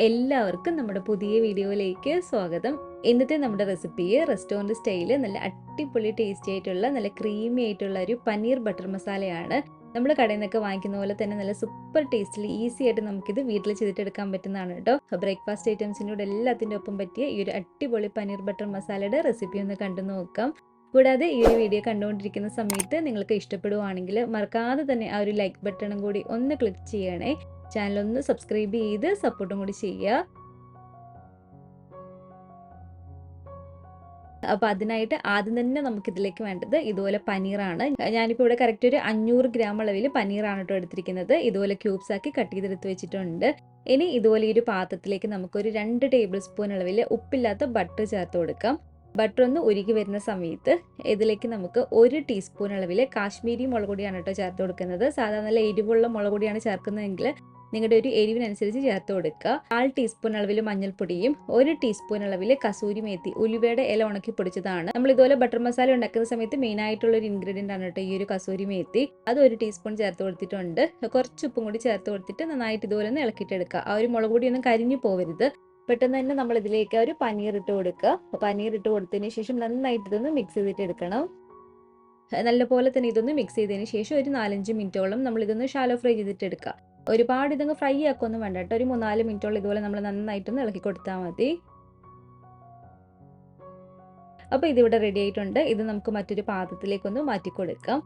എല്ലാവർക്കും നമ്മുടെ പുതിയ വീഡിയോയിലേക്ക് സ്വാഗതം. ഇന്നത്തെ നമ്മുടെ റെസിപ്പി റെസ്റ്റോറൻറ്റ് സ്റ്റൈല് നല്ല അടിപൊളി ടേസ്റ്റി ആയിട്ടുള്ള നല്ല ക്രീമി ആയിട്ടുള്ള ഒരു പനീർ ബട്ടർ മസാലയാണ്. നമ്മൾ കടയിൽ നിന്നൊക്കെ വാങ്ങിക്കുന്ന പോലെ തന്നെ നല്ല സൂപ്പർ ടേസ്റ്റിൽ ഈസി ആയിട്ട് നമുക്കിത് വീട്ടിൽ ചെയ്തിട്ടെടുക്കാൻ പറ്റുന്നതാണ് കേട്ടോ. ബ്രേക്ക്ഫാസ്റ്റ് ഐറ്റംസിനോട് എല്ലാത്തിൻ്റെ ഒപ്പം പറ്റിയ ഈ ഒരു അടിപൊളി പനീർ ബട്ടർ മസാലയുടെ റെസിപ്പി ഒന്ന് കണ്ടു നോക്കാം. കൂടാതെ ഈ ഒരു വീഡിയോ കണ്ടുകൊണ്ടിരിക്കുന്ന സമയത്ത് നിങ്ങൾക്ക് ഇഷ്ടപ്പെടുവാണെങ്കിൽ മറക്കാതെ തന്നെ ആ ഒരു ലൈക്ക് ബട്ടണും കൂടി ഒന്ന് ക്ലിക്ക് ചെയ്യണേ. ചാനൽ ഒന്ന് സബ്സ്ക്രൈബ് ചെയ്ത് സപ്പോർട്ടും കൂടി ചെയ്യുക. അപ്പോൾ അതിനായിട്ട് ആദ്യം തന്നെ നമുക്കിതിലേക്ക് വേണ്ടത് ഇതുപോലെ പനീറാണ്. ഞാനിപ്പോൾ ഇവിടെ കറക്റ്റ് ഒരു 500 ഗ്രാം അളവിൽ പനീറാണ് കേട്ടോ എടുത്തിരിക്കുന്നത്. ഇതുപോലെ ക്യൂബ്സ് ആക്കി കട്ട് ചെയ്തെടുത്ത് വെച്ചിട്ടുണ്ട്. ഇനി ഇതുപോലെ ഈ ഒരു പാത്രത്തിലേക്ക് നമുക്കൊരു 2 ടേബിൾ സ്പൂൺ അളവിൽ ഉപ്പില്ലാത്ത ബട്ടർ ചേർത്ത് കൊടുക്കാം. ബട്ടർ ഒന്ന് ഉരുകി വരുന്ന സമയത്ത് ഇതിലേക്ക് നമുക്ക് 1 ടീസ്പൂൺ അളവിൽ കാശ്മീരി മുളക് പൊടിയാണ് കേട്ടോ ചേർത്ത് കൊടുക്കുന്നത്. സാധാരണ നല്ല എരിവുള്ള മുളക് പൊടിയാണ് ചേർക്കുന്നതെങ്കിൽ നിങ്ങളുടെ ഒരു എരിവിനനുസരിച്ച് ചേർത്ത് കൊടുക്കുക. 1/4 ടീസ്പൂൺ അളവിൽ മഞ്ഞൾപ്പൊടിയും 1 ടീസ്പൂൺ അളവിൽ കസൂരി മേത്തി ഉലുവയുടെ ഇല ഉണക്കി പൊടിച്ചതാണ്. നമ്മൾ ഇതുപോലെ ബട്ടർ മസാല ഉണ്ടാക്കുന്ന സമയത്ത് മെയിൻ ആയിട്ടുള്ള ഒരു ഇൻഗ്രീഡിയൻ്റ് ആണ് കേട്ടോ ഈ ഒരു കസൂരി മേത്തി. അത് 1 ടീസ്പൂൺ ചേർത്ത് കൊടുത്തിട്ടുണ്ട്. കുറച്ച് ഉപ്പും കൂടി ചേർത്ത് കൊടുത്തിട്ട് നന്നായിട്ട് ഇതുപോലെ ഒന്ന് ഇളക്കിയിട്ടെടുക്കുക. ആ ഒരു മുളക് പൊടി ഒന്നും കരിഞ്ഞു പോകരുത്. പെട്ടെന്ന് തന്നെ നമ്മൾ ഇതിലേക്ക് ഒരു പനീർ ഇട്ട് കൊടുക്കുക. പനീർ ഇട്ട് കൊടുത്തതിന് ശേഷം നന്നായിട്ട് ഇതൊന്ന് മിക്സ് ചെയ്തിട്ട് എടുക്കണം. നല്ലപോലെ തന്നെ ഇതൊന്ന് മിക്സ് ചെയ്തതിന് ശേഷം ഒരു 4-5 മിനിറ്റോളം നമ്മൾ ഇതൊന്ന് ഷാലോ ഫ്രൈ ചെയ്തിട്ട് എടുക്കുക. ഒരുപാട് ഇതങ്ങ് ഫ്രൈ ആക്കൊന്നും വേണ്ട കേട്ടോ. ഒരു 3-4 മിനിറ്റോളം ഇതുപോലെ നമ്മൾ നന്നായിട്ടൊന്ന് ഇളക്കി കൊടുത്താൽ മതി. അപ്പോൾ ഇതിവിടെ റെഡി ആയിട്ടുണ്ട്. ഇത് നമുക്ക് മറ്റൊരു പാത്രത്തിലേക്കൊന്ന് മാറ്റി കൊടുക്കാം.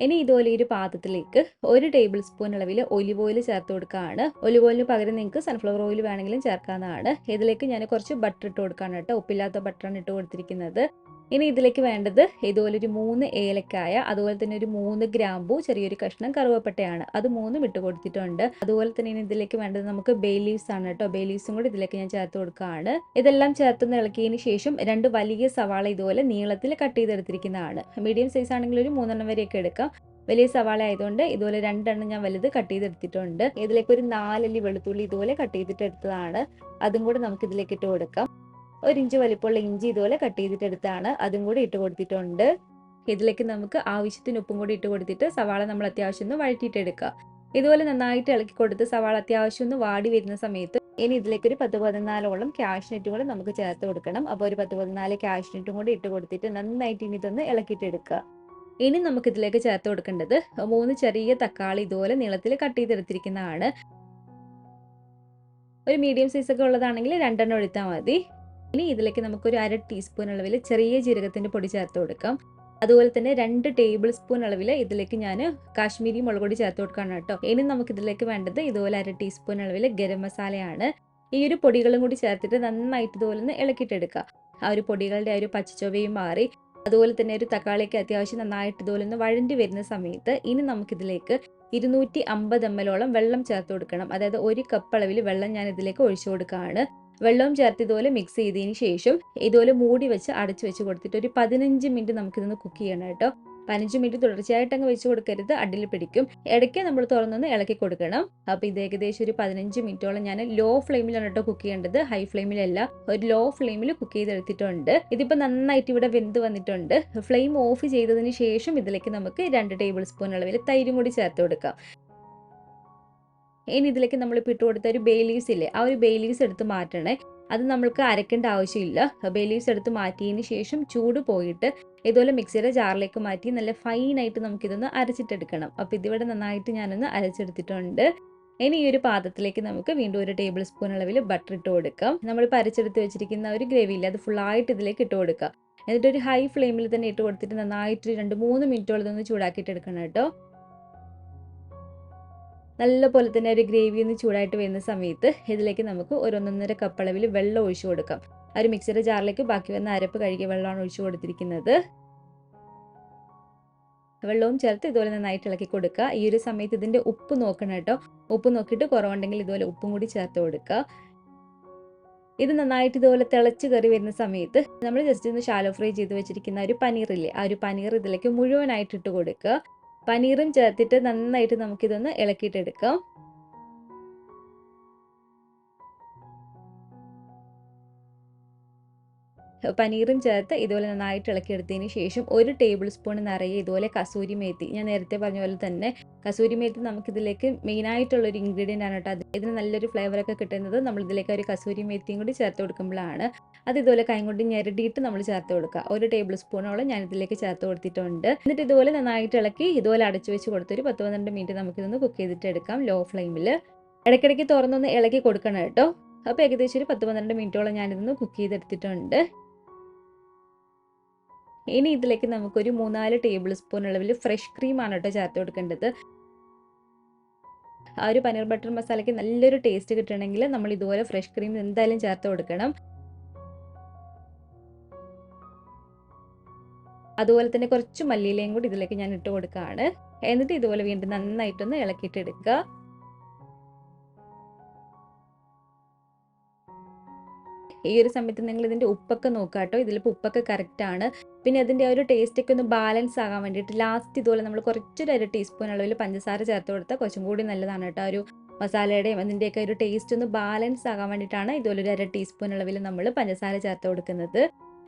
ഇനി ഇതുപോലെ ഒരു പാത്രത്തിലേക്ക് 1 ടേബിൾ സ്പൂൺ അളവിൽ ഒലിവ് ഓയിൽ ചേർത്ത് കൊടുക്കുകയാണ്. ഒലിവ് ഓയിലിന് പകരം നിങ്ങൾക്ക് സൺഫ്ലവർ ഓയിൽ വേണമെങ്കിലും ചേർക്കാവുന്നതാണ്. ഇതിലേക്ക് ഞാൻ കുറച്ച് ബട്ടർ ഇട്ട് കൊടുക്കുകയാണ് കേട്ടോ. ഉപ്പില്ലാത്ത ബട്ടറാണ് ഇട്ട് കൊടുത്തിരിക്കുന്നത്. ഇനി ഇതിലേക്ക് വേണ്ടത് ഇതുപോലെ ഒരു 3 ഏലക്കായ, അതുപോലെ തന്നെ ഒരു 3 ഗ്രാമ്പൂ, ചെറിയൊരു കഷ്ണം കറുവപ്പട്ടയാണ്. അത് 3 ഇട്ട് കൊടുത്തിട്ടുണ്ട്. അതുപോലെ തന്നെ ഇനി ഇതിലേക്ക് വേണ്ടത് നമുക്ക് ബേ ലീവ്സ് ആണ് കേട്ടോ. ബേ ലീവ്സും കൂടി ഇതിലേക്ക് ഞാൻ ചേർത്ത് കൊടുക്കുകയാണ്. ഇതെല്ലാം ചേർത്ത് ഇളക്കിയതിന് ശേഷം 2 വലിയ സവാള ഇതുപോലെ നീളത്തിൽ കട്ട് ചെയ്തെടുത്തിരിക്കുന്നതാണ്. മീഡിയം സൈസ് ആണെങ്കിൽ ഒരു 3 വരെയൊക്കെ എടുക്കാം. വലിയ സവാള ആയതുകൊണ്ട് ഇതുപോലെ 2 ഞാൻ വലുത് കട്ട് ചെയ്തെടുത്തിട്ടുണ്ട്. ഇതിലേക്ക് ഒരു 4 അല്ലി വെളുത്തുള്ളി ഇതുപോലെ കട്ട് ചെയ്തിട്ട് എടുത്തതാണ്. അതും കൂടി നമുക്ക് ഇതിലേക്ക് ഇട്ട് കൊടുക്കാം. 1 ഇഞ്ച് വലിപ്പമുള്ള ഇഞ്ചി ഇതുപോലെ കട്ട് ചെയ്തിട്ടെടുത്താണ്. അതും കൂടി ഇട്ട് കൊടുത്തിട്ടുണ്ട്. ഇതിലേക്ക് നമുക്ക് ആവശ്യത്തിന് ഉപ്പും കൂടി ഇട്ട് കൊടുത്തിട്ട് സവാള നമ്മൾ അത്യാവശ്യം ഒന്ന് വഴറ്റിയിട്ടെടുക്കുക. ഇതുപോലെ നന്നായിട്ട് ഇളക്കി കൊടുത്ത് സവാള അത്യാവശ്യം ഒന്ന് വാടി വരുന്ന സമയത്ത് ഇനി ഇതിലേക്ക് ഒരു 10-14ഓളം കാഷ്നട്ടും കൂടി നമുക്ക് ചേർത്ത് കൊടുക്കണം. അപ്പോൾ ഒരു 10-14 കാഷ്നട്ടും കൂടി ഇട്ട് കൊടുത്തിട്ട് നന്നായിട്ട് ഇനി ഇതൊന്ന് ഇളക്കിയിട്ടെടുക്കുക. ഇനി നമുക്ക് ഇതിലേക്ക് ചേർത്ത് കൊടുക്കേണ്ടത് 3 ചെറിയ തക്കാളി ഇതുപോലെ നീളത്തിൽ കട്ട് ചെയ്തെടുത്തിരിക്കുന്നതാണ്. ഒരു മീഡിയം സൈസ് ഒക്കെ ഉള്ളതാണെങ്കിൽ 2 എടുത്താൽ മതി. ഇനി ഇതിലേക്ക് നമുക്കൊരു 1/2 ടീസ്പൂൺ അളവിൽ ചെറിയ ജീരകത്തിൻ്റെ പൊടി ചേർത്ത് കൊടുക്കാം. അതുപോലെ തന്നെ 2 ടേബിൾ സ്പൂൺ അളവിൽ ഇതിലേക്ക് ഞാൻ കാശ്മീരി മുളക് പൊടി ചേർത്ത് കൊടുക്കുകയാണ് കേട്ടോ. ഇനി നമുക്ക് ഇതിലേക്ക് വേണ്ടത് ഇതുപോലെ 1/2 ടീസ്പൂൺ അളവിൽ ഗരം മസാലയാണ്. ഈ ഒരു പൊടികളും കൂടി ചേർത്തിട്ട് നന്നായിട്ട് ഇതുപോലെ ഒന്ന് ഇളക്കിയിട്ടെടുക്കുക. ആ ഒരു പൊടികളുടെ ആ ഒരു പച്ചച്ചുവയും മാറി അതുപോലെ തന്നെ ഒരു തക്കാളിക്ക് അത്യാവശ്യം നന്നായിട്ട് ഇതുപോലെ ഒന്ന് വഴണ്ടി വരുന്ന സമയത്ത് ഇനി നമുക്കിതിലേക്ക് 250 ml വെള്ളം ചേർത്ത് കൊടുക്കണം. അതായത് 1 കപ്പ് അളവിൽ വെള്ളം ഞാൻ ഇതിലേക്ക് ഒഴിച്ചു കൊടുക്കുകയാണ്. വെള്ളവും ചേർത്ത് ഇതുപോലെ മിക്സ് ചെയ്തതിന് ശേഷം ഇതുപോലെ മൂടി വെച്ച് അടച്ചു വെച്ച് കൊടുത്തിട്ട് ഒരു 15 മിനിറ്റ് നമുക്കിതൊന്ന് കുക്ക് ചെയ്യണം കേട്ടോ. 15 മിനിറ്റ് തുടർച്ചയായിട്ട് അങ്ങ് വെച്ച് കൊടുക്കരുത്, അടിയിൽ പിടിക്കും. ഇടയ്ക്ക് നമ്മൾ തുറന്നൊന്ന് ഇളക്കി കൊടുക്കണം. അപ്പോൾ ഇത് ഏകദേശം ഒരു 15 മിനിറ്റോളം ഞാൻ ലോ ഫ്ലെയിമിലാണ് കേട്ടോ കുക്ക് ചെയ്യേണ്ടത്, ഹൈ ഫ്ലെയിമിലല്ല. ഒരു ലോ ഫ്ലെയിമിൽ കുക്ക് ചെയ്തെടുത്തിട്ടുണ്ട്. ഇതിപ്പോൾ നന്നായിട്ട് ഇവിടെ വെന്ത് വന്നിട്ടുണ്ട്. ഫ്ലെയിം ഓഫ് ചെയ്തതിന് ശേഷം ഇതിലേക്ക് നമുക്ക് 2 ടേബിൾ സ്പൂൺ അളവിൽ തൈരും കൂടി ചേർത്ത് കൊടുക്കാം. ഇനി ഇതിലേക്ക് നമ്മൾ ഇട്ട് കൊടുത്ത ഒരു ബേ ലീവ്സ് ഇല്ലേ, ആ ഒരു ബേ ലീവ്സ് എടുത്ത് മാറ്റണേ. അത് നമ്മൾക്ക് അരക്കേണ്ട ആവശ്യമില്ല. ബേ ലീവ്സ് എടുത്ത് മാറ്റിയതിന് ശേഷം ചൂട് പോയിട്ട് ഇതുപോലെ മിക്സിയുടെ ജാറിലേക്ക് മാറ്റി നല്ല ഫൈനായിട്ട് നമുക്കിതൊന്ന് അരച്ചിട്ടെടുക്കണം. അപ്പോൾ ഇതിവിടെ നന്നായിട്ട് ഞാനൊന്ന് അരച്ചെടുത്തിട്ടുണ്ട്. ഇനി ഈ ഒരു പാത്രത്തിലേക്ക് നമുക്ക് വീണ്ടും 1 ടേബിൾ സ്പൂൺ അളവിൽ ബട്ടർ ഇട്ട് കൊടുക്കാം. നമ്മളിപ്പോൾ അരച്ചെടുത്ത് വെച്ചിരിക്കുന്ന ഒരു ഗ്രേവി ഇല്ല, അത് ഫുള്ളായിട്ട് ഇതിലേക്ക് ഇട്ട് കൊടുക്കുക. എന്നിട്ട് ഒരു ഹൈ ഫ്ലെയിമിൽ തന്നെ ഇട്ട് കൊടുത്തിട്ട് നന്നായിട്ട് 2-3 മിനിറ്റോളം ഇതൊന്ന് ചൂടാക്കിയിട്ട് എടുക്കണം കേട്ടോ. നല്ല പോലെ തന്നെ ഒരു ഗ്രേവി ഒന്ന് ചൂടായിട്ട് വരുന്ന സമയത്ത് ഇതിലേക്ക് നമുക്ക് ഒരു 1.5 കപ്പ് അളവിൽ വെള്ളം ഒഴിച്ചു കൊടുക്കാം. ആ ഒരു മിക്സിയുടെ ജാറിലേക്ക് ബാക്കി വന്ന അരപ്പ് കഴുകിയ വെള്ളമാണ് ഒഴിച്ചു കൊടുത്തിരിക്കുന്നത്. വെള്ളവും ചേർത്ത് ഇതുപോലെ നന്നായിട്ട് ഇളക്കി കൊടുക്കുക. ഈ ഒരു സമയത്ത് ഇതിൻ്റെ ഉപ്പ് നോക്കണം കേട്ടോ. ഉപ്പ് നോക്കിയിട്ട് കുറവുണ്ടെങ്കിൽ ഇതുപോലെ ഉപ്പും കൂടി ചേർത്ത് കൊടുക്കുക. ഇത് നന്നായിട്ട് ഇതുപോലെ തിളച്ച് കയറി വരുന്ന സമയത്ത് നമ്മൾ ജസ്റ്റ് ഒന്ന് ഷാലോ ഫ്രൈ ചെയ്ത് വെച്ചിരിക്കുന്ന ഒരു പനീറില്ലേ, ആ ഒരു പനീർ ഇതിലേക്ക് മുഴുവനായിട്ട് ഇട്ട് കൊടുക്കുക. പനീറും ചേർത്തിട്ട് നന്നായിട്ട് നമുക്കിതൊന്ന് ഇളക്കിയിട്ടെടുക്കാം. പനീറും ചേർത്ത് ഇതുപോലെ നന്നായിട്ട് ഇളക്കിയെടുത്തതിന് ശേഷം 1 ടേബിൾ സ്പൂൺ നിറയെ ഇതുപോലെ കസൂരി മേത്തി, ഞാൻ നേരത്തെ പറഞ്ഞ പോലെ തന്നെ കസൂരി മേത്തി നമുക്കിതിലേക്ക് മെയിനായിട്ടുള്ളൊരു ഇൻഗ്രീഡിയൻ്റ് ആണ് കേട്ടോ. ഇതിന് നല്ലൊരു ഫ്ലേവറൊക്കെ കിട്ടുന്നത് നമ്മളിതിലേക്ക് ഒരു കസൂരി മേത്തിയും കൂടി ചേർത്ത് കൊടുക്കുമ്പോഴാണ്. അത് ഇതുപോലെ കൈ കൊണ്ട് ഞെരടിയിട്ട് നമ്മൾ ചേർത്ത് കൊടുക്കുക. 1 ടേബിൾ സ്പൂണോളം ഞാനിതിലേക്ക് ചേർത്ത് കൊടുത്തിട്ടുണ്ട്. എന്നിട്ട് ഇതുപോലെ നന്നായിട്ട് ഇളക്കി ഇതുപോലെ അടച്ചു വെച്ച് കൊടുത്തൊരു 10-12 മിനിറ്റ് നമുക്കിതൊന്ന് കുക്ക് ചെയ്തിട്ട് എടുക്കാം ലോ ഫ്ലെയിമിൽ. ഇടയ്ക്കിടയ്ക്ക് തുറന്നൊന്ന് ഇളക്കി കൊടുക്കണം കേട്ടോ. അപ്പോൾ ഏകദേശം ഒരു 10-12 മിനിറ്റോളം ഞാനിതൊന്ന് കുക്ക് ചെയ്തെടുത്തിട്ടുണ്ട്. ഇനി ഇതിലേക്ക് നമുക്കൊരു 3-4 ടേബിൾ സ്പൂൺ അളവിൽ ഫ്രഷ് ക്രീമാണ് കേട്ടോ ചേർത്ത് കൊടുക്കേണ്ടത്. ആ ഒരു പനീർ ബട്ടർ മസാലയ്ക്ക് നല്ലൊരു ടേസ്റ്റ് കിട്ടണമെങ്കിൽ നമ്മൾ ഇതുപോലെ ഫ്രഷ് ക്രീം എന്തായാലും ചേർത്ത് കൊടുക്കണം. അതുപോലെ തന്നെ കുറച്ച് മല്ലിയിലയും കൂടി ഇതിലേക്ക് ഞാൻ ഇട്ട് കൊടുക്കുകയാണ്. എന്നിട്ട് ഇതുപോലെ വീണ്ടും നന്നായിട്ടൊന്ന് ഇളക്കിയിട്ടെടുക്കുക. ഈ ഒരു സമയത്ത് നിങ്ങൾ ഇതിൻ്റെ ഉപ്പൊക്കെ നോക്കുക കേട്ടോ. ഇതിലിപ്പോൾ ഉപ്പൊക്കെ കറക്റ്റാണ്. പിന്നെ അതിൻ്റെ ആ ഒരു ടേസ്റ്റൊക്കെ ഒന്ന് ബാലൻസ് ആകാൻ വേണ്ടിയിട്ട് ലാസ്റ്റ് ഇതുപോലെ നമ്മൾ കുറച്ചൊരു 1 ടീസ്പൂൺ അളവിൽ പഞ്ചസാര ചേർത്ത് കൊടുത്താൽ കുറച്ചും കൂടി നല്ലതാണ് കേട്ടോ. ഒരു മസാലയുടെയും അതിൻ്റെയൊക്കെ ഒരു ടേസ്റ്റ് ഒന്ന് ബാലൻസ് ആകാൻ വേണ്ടിയിട്ടാണ് ഇതുപോലെ ഒരു 1 ടീസ്പൂൺ അളവിൽ നമ്മൾ പഞ്ചസാര ചേർത്ത് കൊടുക്കുന്നത്.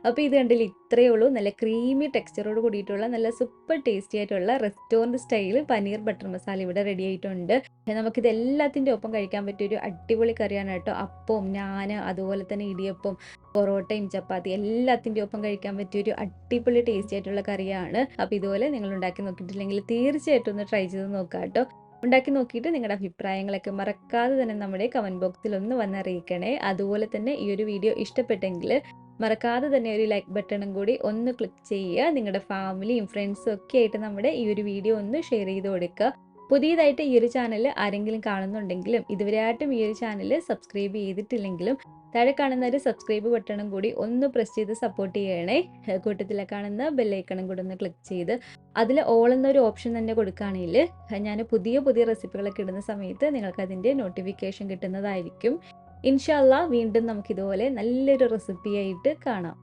അപ്പോൾ ഇത് കണ്ടില്ല, ഇത്രയേ ഉള്ളൂ. നല്ല ക്രീമി ടെക്സ്ചറോട് കൂടിയിട്ടുള്ള നല്ല സൂപ്പർ ടേസ്റ്റി ആയിട്ടുള്ള restaurant style paneer butter masala ഇവിടെ റെഡി ആയിട്ടുണ്ട്. നമുക്കിത് എല്ലാത്തിൻ്റെ ഒപ്പം കഴിക്കാൻ പറ്റിയൊരു അടിപൊളി കറിയാണ് കേട്ടോ. അപ്പവും നാന് അതുപോലെ തന്നെ ഇടിയപ്പം, പൊറോട്ടയും ചപ്പാത്തി എല്ലാത്തിൻ്റെ ഒപ്പം കഴിക്കാൻ പറ്റിയൊരു അടിപൊളി ടേസ്റ്റി ആയിട്ടുള്ള കറിയാണ്. അപ്പോൾ ഇതുപോലെ നിങ്ങൾ ഉണ്ടാക്കി നോക്കിയിട്ടില്ലെങ്കിൽ തീർച്ചയായിട്ടും ഒന്ന് ട്രൈ ചെയ്ത് നോക്കാം കേട്ടോ. ഉണ്ടാക്കി നോക്കിയിട്ട് നിങ്ങളുടെ അഭിപ്രായങ്ങളൊക്കെ മറക്കാതെ തന്നെ നമ്മുടെ കമൻറ്റ് ബോക്സിൽ ഒന്ന് വന്നറിയിക്കണേ. അതുപോലെ തന്നെ ഈ ഒരു വീഡിയോ ഇഷ്ടപ്പെട്ടെങ്കിൽ മറക്കാതെ തന്നെ ഒരു ലൈക്ക് ബട്ടണും കൂടി ഒന്ന് ക്ലിക്ക് ചെയ്യുക. നിങ്ങളുടെ ഫാമിലിയും ഫ്രണ്ട്സും ഒക്കെ ആയിട്ട് നമ്മുടെ ഈ ഒരു വീഡിയോ ഒന്ന് ഷെയർ ചെയ്ത് കൊടുക്കുക. പുതിയതായിട്ട് ഈ ഒരു ചാനൽ ആരെങ്കിലും കാണുന്നുണ്ടെങ്കിലും ഇതുവരെയായിട്ടും ഈ ഒരു ചാനൽ സബ്സ്ക്രൈബ് ചെയ്തിട്ടില്ലെങ്കിലും താഴെ കാണുന്ന ഒരു സബ്സ്ക്രൈബ് ബട്ടണും കൂടി ഒന്ന് പ്രസ് ചെയ്ത് സപ്പോർട്ട് ചെയ്യണേ. കൂട്ടത്തിലെ കാണുന്ന ബെല്ലൈക്കണും കൂടി ഒന്ന് ക്ലിക്ക് ചെയ്ത് അതിൽ ഓൾ എന്നൊരു ഓപ്ഷൻ തന്നെ കൊടുക്കുകയാണെങ്കിൽ ഞാൻ പുതിയ പുതിയ റെസിപ്പികളൊക്കെ ഇടുന്ന സമയത്ത് നിങ്ങൾക്ക് അതിൻ്റെ നോട്ടിഫിക്കേഷൻ കിട്ടുന്നതായിരിക്കും. ഇൻഷാ അല്ലാഹ് വീണ്ടും നമുക്കിതുപോലെ നല്ലൊരു റെസിപ്പിയായിട്ട് കാണാം.